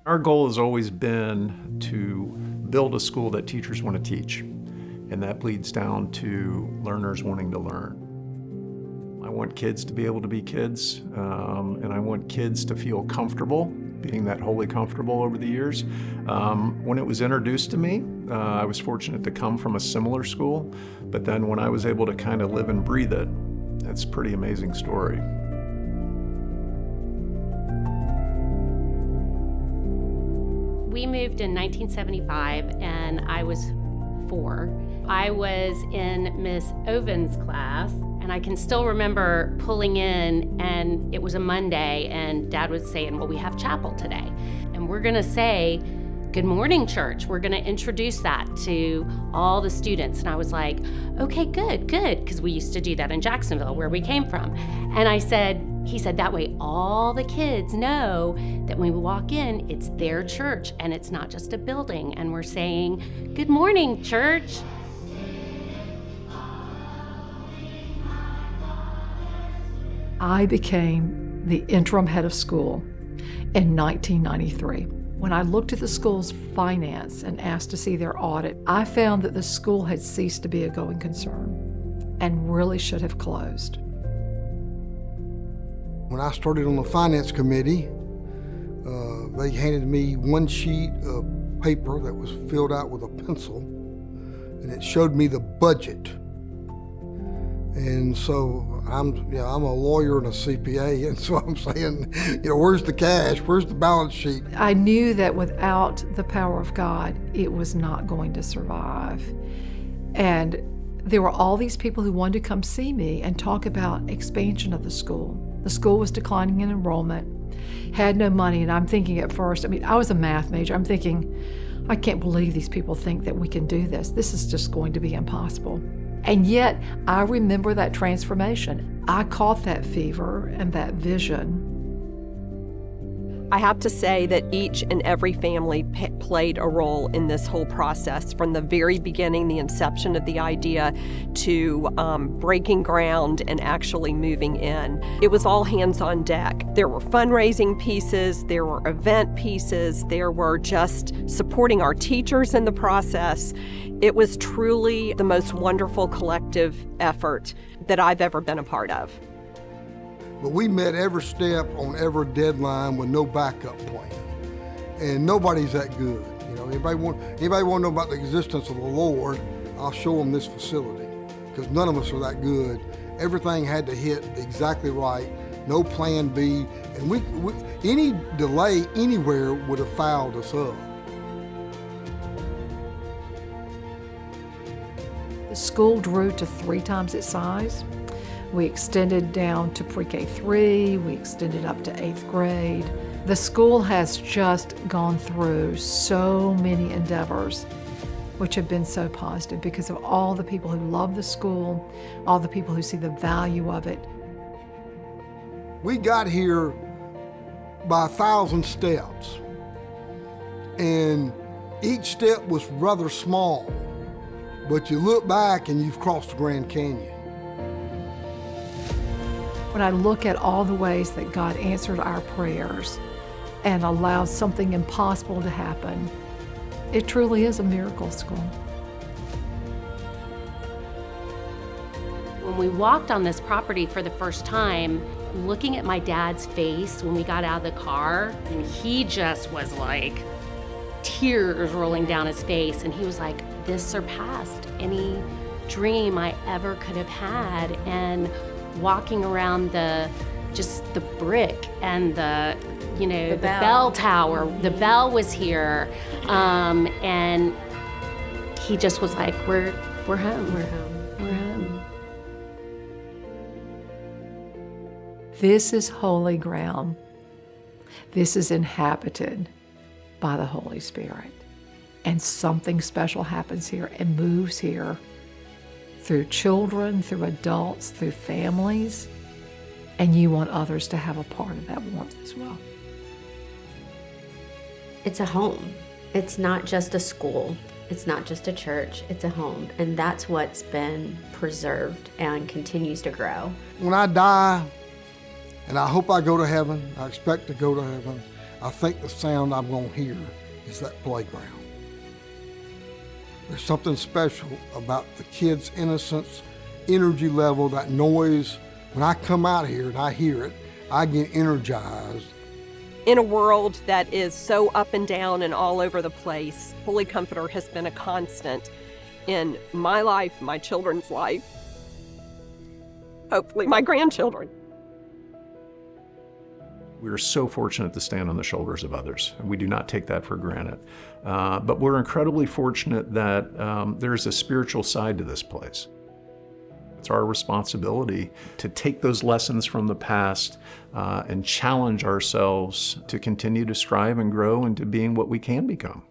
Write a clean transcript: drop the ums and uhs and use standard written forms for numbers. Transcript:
Our goal has always been to build a school that teachers want to teach, and that bleeds down to learners wanting to learn. I want kids to be able to be kids, and I want kids to feel comfortable, being that wholly comfortable over the years. When it was introduced to me, I was fortunate to come from a similar school, but then when I was able to kind of live and breathe it, it's a pretty amazing story. We moved in 1975 and I was 4. I was in Miss Oven's class and I can still remember pulling in and it was a Monday and Dad was saying, well, we have chapel today and we're gonna say, good morning, church. We're gonna introduce that to all the students. And I was like, okay, good, because we used to do that in Jacksonville where we came from. And he said, that way all the kids know that when we walk in, it's their church and it's not just a building. And we're saying, good morning, church. I became the interim head of school in 1993. When I looked at the school's finance and asked to see their audit, I found that the school had ceased to be a going concern and really should have closed. When I started on the finance committee, they handed me one sheet of paper that was filled out with a pencil, and it showed me the budget. And so I'm a lawyer and a CPA, and so I'm saying, where's the cash? Where's the balance sheet? I knew that without the power of God, it was not going to survive. And there were all these people who wanted to come see me and talk about expansion of the school. The school was declining in enrollment, had no money, and I'm thinking at first, I was a math major, I'm thinking, I can't believe these people think that we can do this. This is just going to be impossible. And yet, I remember that transformation. I caught that fever and that vision. I have to say that each and every family played a role in this whole process, from the very beginning, the inception of the idea, to breaking ground and actually moving in. It was all hands on deck. There were fundraising pieces, there were event pieces, there were just supporting our teachers in the process. It was truly the most wonderful collective effort that I've ever been a part of. But we met every step on every deadline with no backup plan. And nobody's that good. Anybody want to know about the existence of the Lord, I'll show them this facility, because none of us are that good. Everything had to hit exactly right, no plan B, and we any delay anywhere would have fouled us up. The school grew to 3 times its size. We extended down to pre-K 3, we extended up to 8th grade. The school has just gone through so many endeavors which have been so positive because of all the people who love the school, all the people who see the value of it. We got here by 1,000 steps, and each step was rather small, but you look back and you've crossed the Grand Canyon. When I look at all the ways that God answered our prayers and allowed something impossible to happen, it truly is a miracle school. When we walked on this property for the first time, looking at my dad's face when we got out of the car, and he just was like, tears rolling down his face, and he was like, this surpassed any dream I ever could have had. And walking around the brick and the bell tower, the bell was here, and he just was like, we're home. This is holy ground. This is inhabited by the Holy Spirit. And something special happens here and moves here through children, through adults, through families. And you want others to have a part of that warmth as well. It's a home. It's not just a school. It's not just a church. It's a home. And that's what's been preserved and continues to grow. When I die, and I hope I go to heaven, I expect to go to heaven, I think the sound I'm going to hear is that playground. There's something special about the kids' innocence, energy level, that noise. When I come out here and I hear it, I get energized. In a world that is so up and down and all over the place, Holy Comforter has been a constant in my life, my children's life, hopefully my grandchildren. We are so fortunate to stand on the shoulders of others, and we do not take that for granted. But we're incredibly fortunate that there's a spiritual side to this place. It's our responsibility to take those lessons from the past and challenge ourselves to continue to strive and grow into being what we can become.